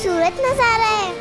खूबसूरत नजारा है।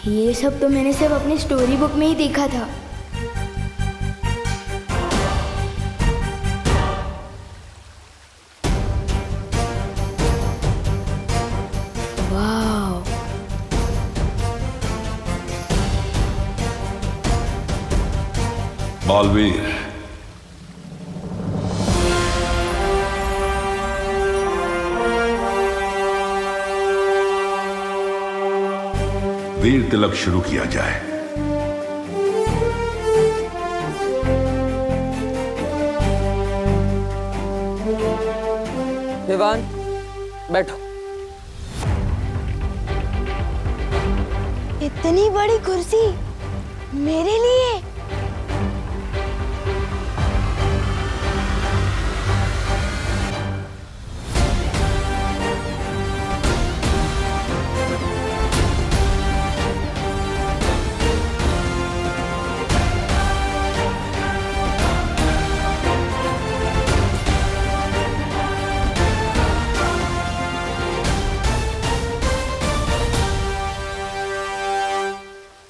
ये सब तो मैंने सिर्फ अपनी स्टोरी बुक में ही देखा था। वाह, बालवीर, वीर तिलक शुरू किया जाए। विवान, बैठो। इतनी बड़ी कुर्सी मेरे लिए?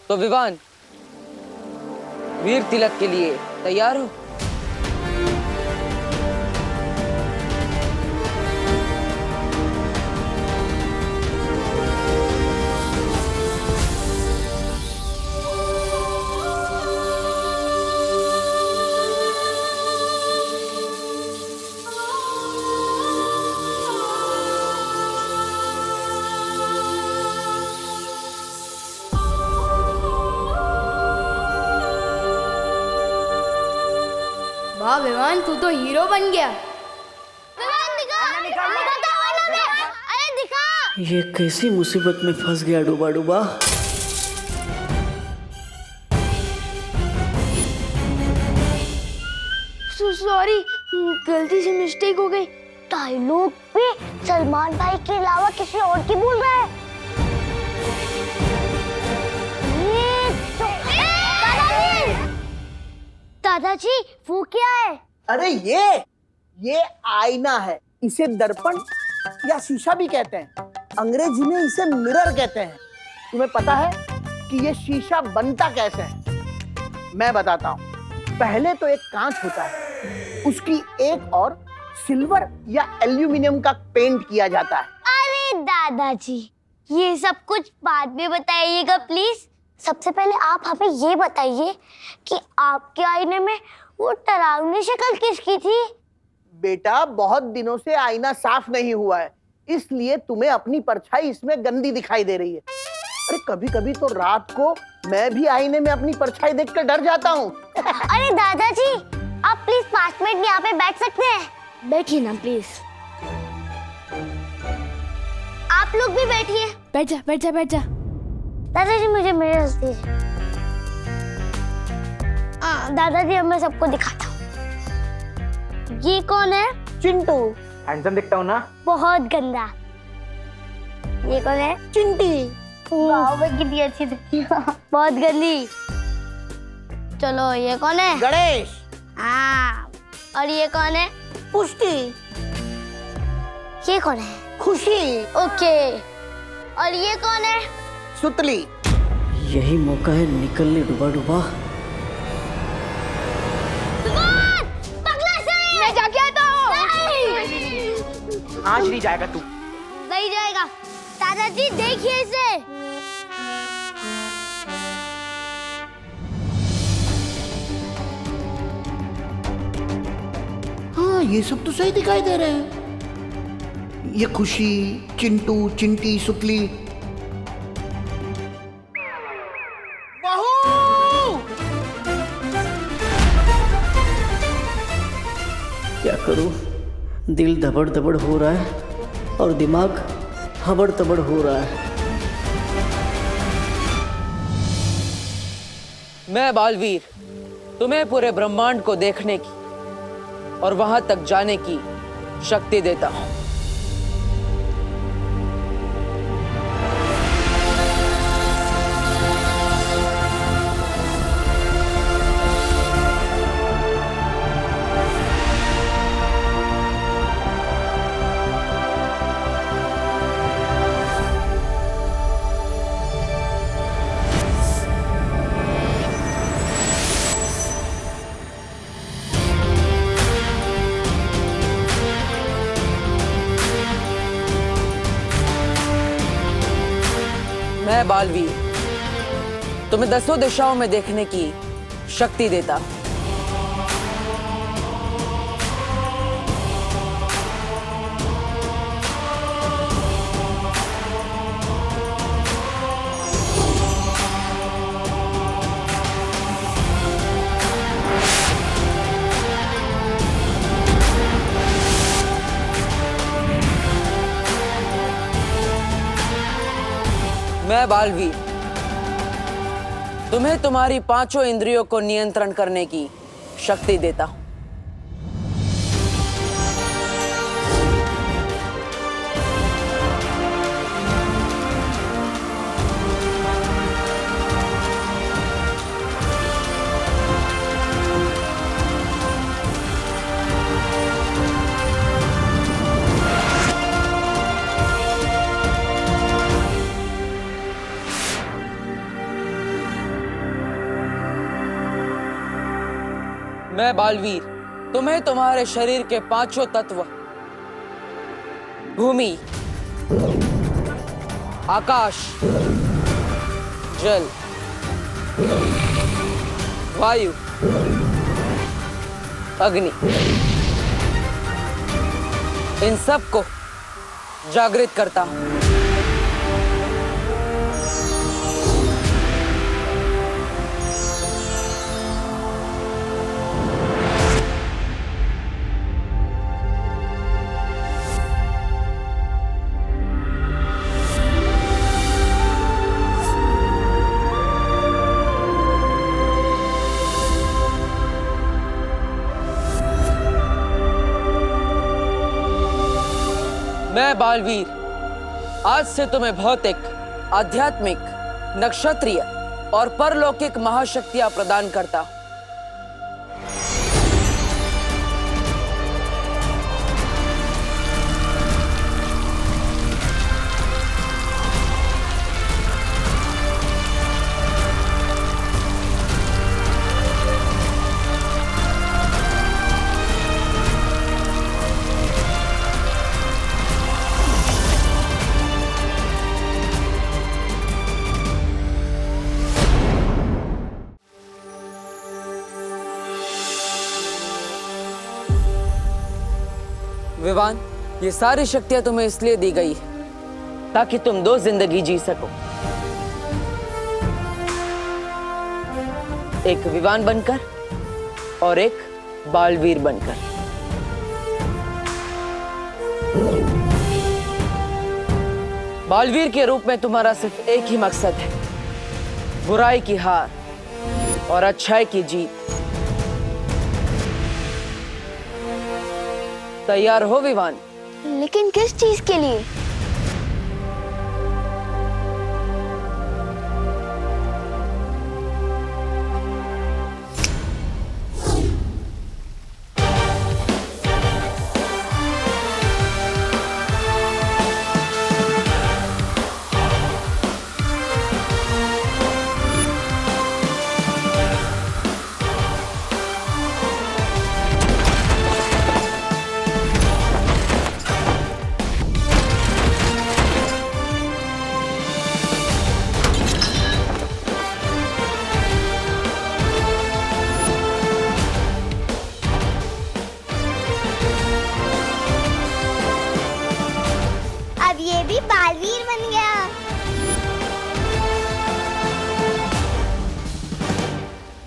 तो विवान, वीर तिलक के लिए तैयार हो? वाह विवान, तू तो हीरो बन गया। अरे दिखा। ये कैसी मुसीबत में फंस गया डूबा डूबा। सॉरी, गलती से मिस्टेक हो गई। डायलॉग पे सलमान भाई के अलावा किसी और की बोल रहा है। दादाजी, वो क्या है? अरे ये आईना है। इसे दर्पण या शीशा भी कहते हैं। अंग्रेजी में इसे मिरर कहते हैं। तुम्हें पता है कि ये शीशा बनता कैसे है? मैं बताता हूँ। पहले तो एक कांच होता है, उसकी एक और सिल्वर या एल्यूमिनियम का पेंट किया जाता है। अरे दादाजी, ये सब कुछ बाद में बताइएगा प्लीज। सबसे पहले आप हमें ये बताइए कि आपके आईने में वो डरावनी शक्ल किसकी थी? बेटा, बहुत दिनों से आईना साफ नहीं हुआ है, इसलिए तुम्हें अपनी परछाई इसमें गंदी दिखाई दे रही है। अरे कभी कभी तो रात को मैं भी आईने में अपनी परछाई देखकर डर जाता हूँ। अरे दादाजी, आप प्लीज 5 मिनट यहाँ पे बैठ सकते हैं? बैठिए ना प्लीज। आप लोग भी बैठिए। बैठ जा, बैठ जा, बैठ जा। दादाजी, मुझे मिरर दीजिए। दादाजी, अब मैं सबको दिखाता हूँ। ये कौन है? चिंटू। हैंडसम दिखता हूँ ना? बहुत गंदा। ये कौन है? चिंटी। वाह, वो कितनी अच्छी दिखती है। बहुत गंदी। चलो, ये कौन है? गणेश। हाँ। और ये कौन है? पुष्टि। ये कौन है? खुशी। ओके। और ये कौन है? सुतली। यही मौका है निकलने डूबा डूबा। मैं जाके आता हूँ। आज नहीं जाएगा तू। नहीं जाएगा। दादाजी, देखिए इसे। हाँ, ये सब तो सही दिखाई दे रहे हैं। ये खुशी, चिंटू, चिंटी, सुतली। बहू! क्या करूं? दिल धबड़ धबड़ हो रहा है और दिमाग हबड़ तबड़ हो रहा है। मैं बालवीर तुम्हें पूरे ब्रह्मांड को देखने की और वहां तक जाने की शक्ति देता हूं। मैं बालवीर तुम्हें 10 दिशाओं में देखने की शक्ति देता हूं। मैं बालवीर तुम्हें तुम्हारी 5 इंद्रियों को नियंत्रण करने की शक्ति देता हूं। मैं बालवीर तुम्हें तुम्हारे शरीर के 5 तत्व भूमि, आकाश, जल, वायु, अग्नि, इन सब को जागृत करता हूं। मैं बालवीर आज से तुम्हें भौतिक, आध्यात्मिक, नक्षत्रीय और परलौकिक महाशक्तियां प्रदान करता हूं। विवान, ये सारी शक्तियां तुम्हें इसलिए दी गई है ताकि तुम 2 जिंदगी जी सको, एक विवान बनकर और एक बालवीर बनकर। बालवीर के रूप में तुम्हारा सिर्फ एक ही मकसद है, बुराई की हार और अच्छाई की जीत। तैयार हो विवान? लेकिन किस चीज के लिए?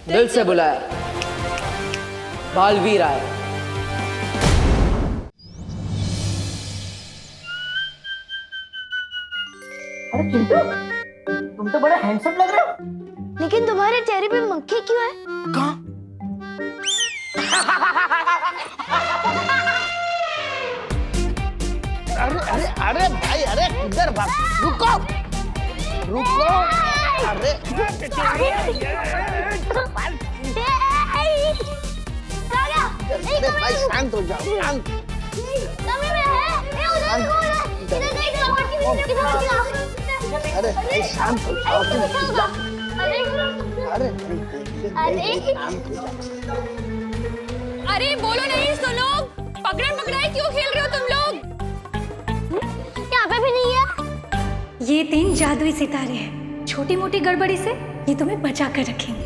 दिल से बुलाया, बालवीर आए। अरे चिंटू, तुम तो बड़े हैंडसम लग रहे हो। लेकिन तुम्हारे चेहरे पे मक्खी क्यों है? कहाँ? अरे अरे अरे भाई, अरे इधर भाग, रुको रुको। अरे अरे भाई शांत हो जाओ, शांत। अरे भाई शांत हो जाओ, अरे शांत हो जाओ। अरे बोलो नहीं, सुनो। पकड़न पकड़ाई क्यों खेल रहे हो तुम लोग? यहाँ पे भी नहीं है। ये 3 जादुई सितारे हैं। छोटी मोटी गड़बड़ी से ये तुम्हें बचा कर रखेंगे।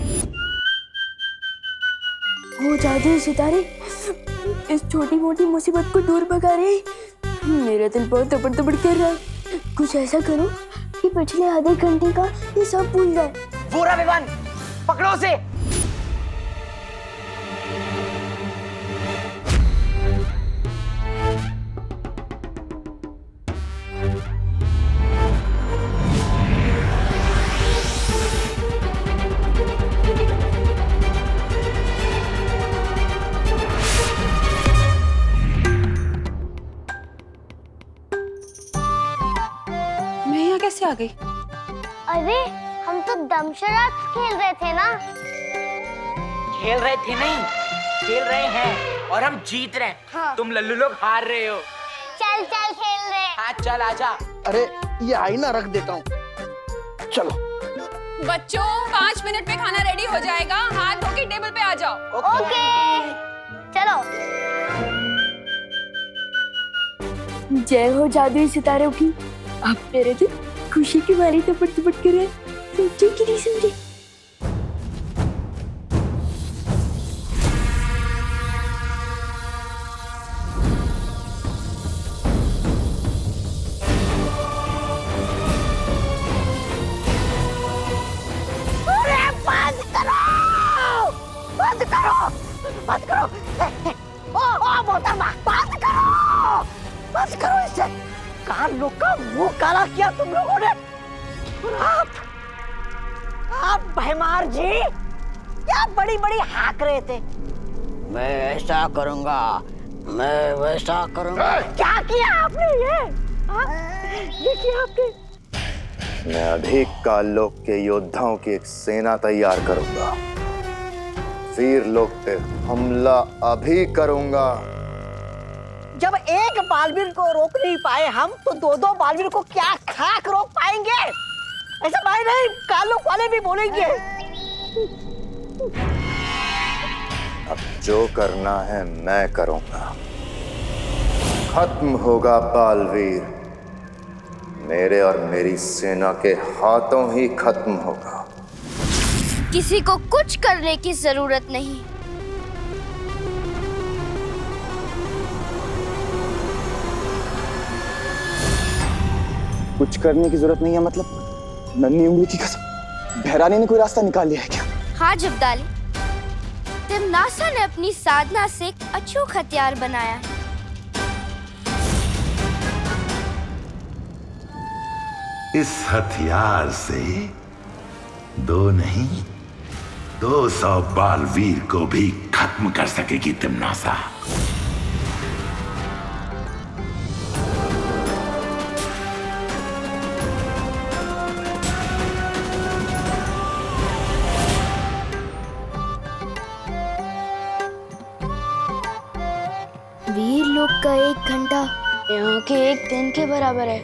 वो जादुई सितारे इस छोटी मोटी मुसीबत को दूर भगा रहे हैं। मेरा दिल बहुत तबड़ तबड़ कर रहा है। कुछ ऐसा करो कि पिछले आधे घंटे का ये सब भूल जाए। पूरा विमान पकड़ो उसे। मैं यहाँ कैसे आ गई? अरे हम तो दमशराज खेल रहे थे ना। खेल रहे थे नहीं, खेल रहे हैं और हम जीत रहे हैं। हाँ। तुम लल्लू लोग हार रहे हो। चल चल खेल रहे। हाँ चल आजा। अरे ये आईना रख देता हूँ, चलो। बच्चों 5 मिनट में खाना रेडी हो जाएगा। हाथ धो के टेबल पे आ जाओ। ओके चलो। जय हो जादुई सितारों की। अब मेरे दिल खुशी की मारी तपड़ तपड़ कर रहे हैं। सोचो कि नहीं समझे। बंद करो, बंद करो। ओ मोहतरमा, बंद करो, बंद करो इसे। कान लोग का मुंह काला किया तुम लोगों ने। और आप भैमार जी क्या बड़ी बड़ी हाक रहे थे। मैं ऐसा करूंगा, मैं वैसा करूंगा। क्या किया आपने ये किया आपने। मैं अधिक काल लोक के योद्धाओं की एक सेना तैयार करूंगा। वीर लोक पे हमला अभी करूंगा। जब एक बालवीर को रोक नहीं पाए हम, तो 2-2 बालवीर को क्या खाक रोक पाएंगे। ऐसा भाई नहीं, कालोक वाले भी बोलेंगे। अब जो करना है मैं करूंगा। खत्म होगा बालवीर, मेरे और मेरी सेना के हाथों ही खत्म होगा। किसी को कुछ करने की जरूरत नहीं। कुछ करने की जरूरत नहीं है मतलब? नन्ही उंगली की कसम, भैरानी ने कोई रास्ता निकाल लिया है क्या? हाँ जब्दाली, तिमनासा ने अपनी साधना से एक अचूक हथियार बनाया है। इस हथियार से 2 नहीं 200 बालवीर को भी खत्म कर सकेगी तिमनासा। वीर लोक का 1 घंटा यहाँ के 1 दिन के बराबर है।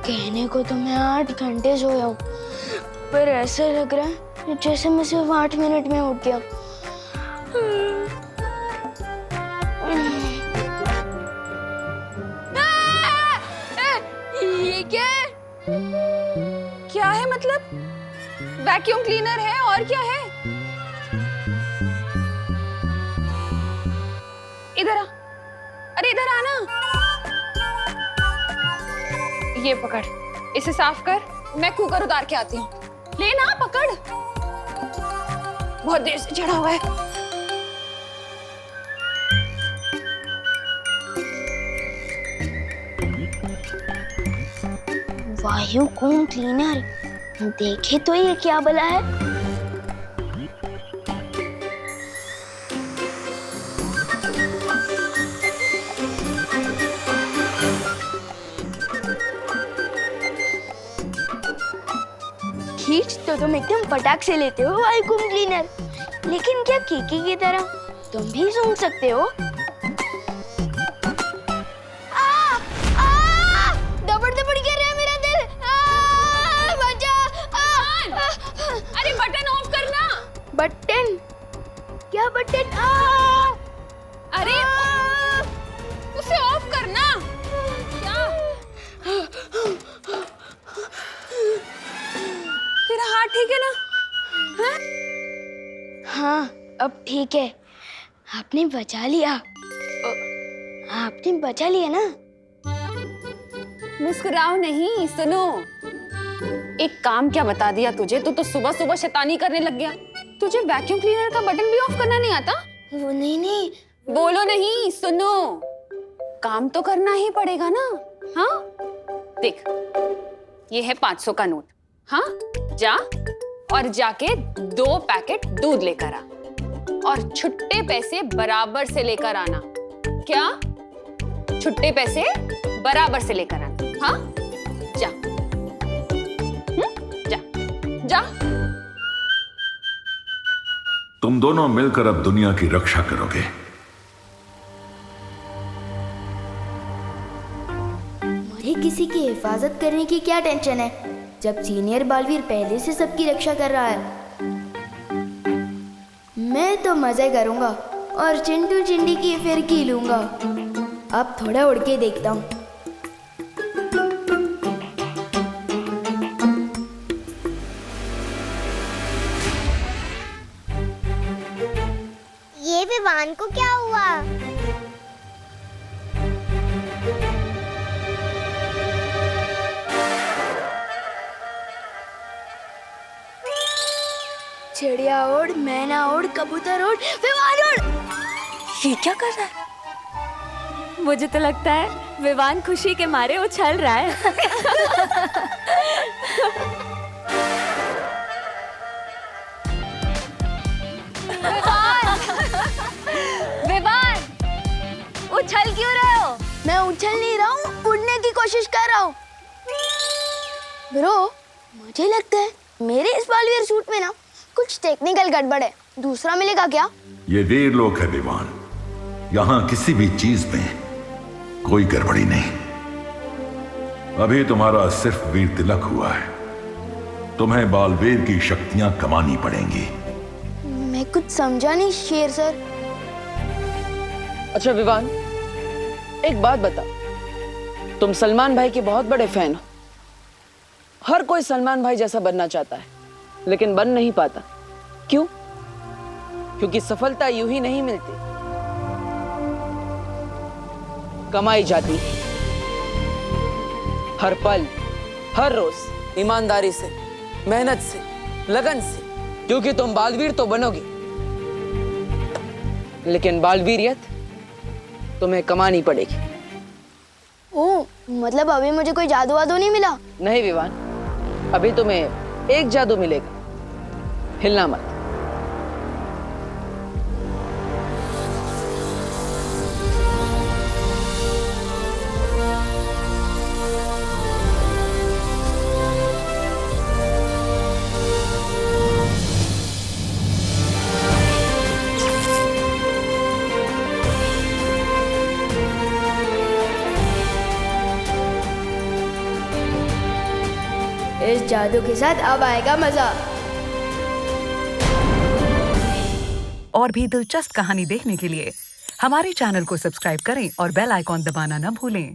कहने को तो मैं 8 घंटे सोया हूँ, पर ऐसा लग रहा है जैसे मैं सिर्फ 8 मिनट में उठ गया। ये क्या है? क्या है मतलब? वैक्यूम क्लीनर है और क्या है? इधर आ, अरे इधर आना। ये पकड़, इसे साफ कर, मैं कुकर उतार के आती हूँ। लेना, पकड़। बहुत देर से चढ़ा हुआ है। वायूकुम क्लीनर, देखे तो ये क्या भला है। खींच तो तुम एकदम फटाक से लेते हो वायूकुम क्लीनर, लेकिन क्या कीकी की तरह तुम भी सूंघ सकते हो? दबड़ दबड़ कर रहा है मेरा दिल। बचा। अरे बटन ऑफ करना। बटन? क्या बटन? अरे उसे ऑफ करना। क्या? तेरा हाथ ठीक है ना? हाँ, अब ठीक है। आपने बचा लिया। आपने बचा लिया ना? मुस्कुराओ नहीं, सुनो। एक काम क्या बता दिया तुझे? तू तो सुबह सुबह शैतानी करने लग गया। तुझे वैक्यूम क्लीनर का बटन भी ऑफ करना नहीं आता? वो नहीं। बोलो नहीं, सुनो। काम तो करना ही पड़ेगा ना। हाँ, देख, ये है 500 का नोट। हाँ, जा और जाके 2 पैकेट दूध लेकर आ और छुट्टे पैसे बराबर से लेकर आना। क्या? छुट्टे पैसे बराबर से लेकर आना। हाँ, जा। जा जा। तुम दोनों मिलकर अब दुनिया की रक्षा करोगे। मुझे किसी की हिफाजत करने की क्या टेंशन है, जब सीनियर बालवीर पहले से सबकी रक्षा कर रहा है। मैं तो मजे करूंगा और चिंटू चिंडी की फिरकी लूंगा। अब थोड़ा उड़ के देखता हूँ। ये विवान को क्या हुआ? चिड़िया उड़, मैना उड़, कबूतर उड़, विमान उड़। ये क्या कर रहा है? मुझे तो लगता है विवान खुशी के मारे उछल रहा है। विवान, उछल क्यों रहे हो? मैं उछल नहीं रहा हूँ, उड़ने की कोशिश कर रहा हूँ। ब्रो, मुझे लगता है मेरे इस बालवीर सूट में ना कुछ टेक्निकल गड़बड़ है। दूसरा मिलेगा क्या? ये वीर लोक है विवान, यहाँ किसी भी चीज में कोई गड़बड़ी नहीं। अभी तुम्हारा सिर्फ वीर तिलक हुआ है, तुम्हें बालवीर की शक्तियां कमानी पड़ेंगी। मैं कुछ समझा नहीं शेर सर। अच्छा विवान, एक बात बता, तुम सलमान भाई के बहुत बड़े फैन हो। हर कोई सलमान भाई जैसा बनना चाहता है, लेकिन बन नहीं पाता। क्यों? क्योंकि सफलता यूं ही नहीं मिलती, कमाई जाती है। हर पल, हर रोज ईमानदारी से, मेहनत से, लगन से। क्योंकि तुम बालवीर तो बनोगे, लेकिन बालवीरियत तुम्हें कमानी पड़ेगी। ओह, मतलब अभी मुझे कोई जादू वादू नहीं मिला? नहीं विवान, अभी तुम्हें एक जादू मिलेगा, हिलना मत। इस जादू के साथ अब आएगा मजा। और भी दिलचस्प कहानी देखने के लिए हमारे चैनल को सब्सक्राइब करें और बेल आइकॉन दबाना न भूलें।